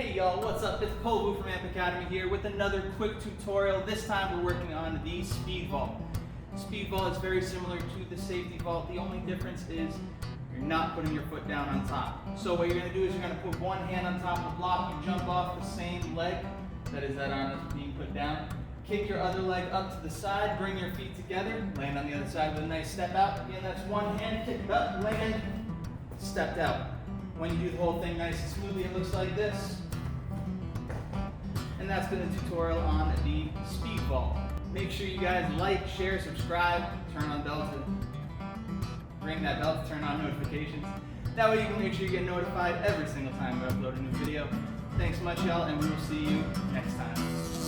Hey y'all, what's up? It's Povu from Amp Academy here with another quick tutorial. This time we're working on the speed vault. Speed vault is very similar to the safety vault. The only difference is you're not putting your foot down on top. So what you're going to do is you're going to put one hand on top of the block and jump off the same leg, that is that arm that's being put down. Kick your other leg up to the side, bring your feet together, land on the other side with a nice step out. Again, that's one hand, kick it up, land, stepped out. When you do the whole thing nice and smoothly, it looks like this. And that's been the tutorial on the speed vault. Make sure you guys like, share, subscribe, turn on bell to ring that bell to turn on notifications. That way you can make sure you get notified every single time we upload a new video. Thanks much, y'all, and we will see you next time.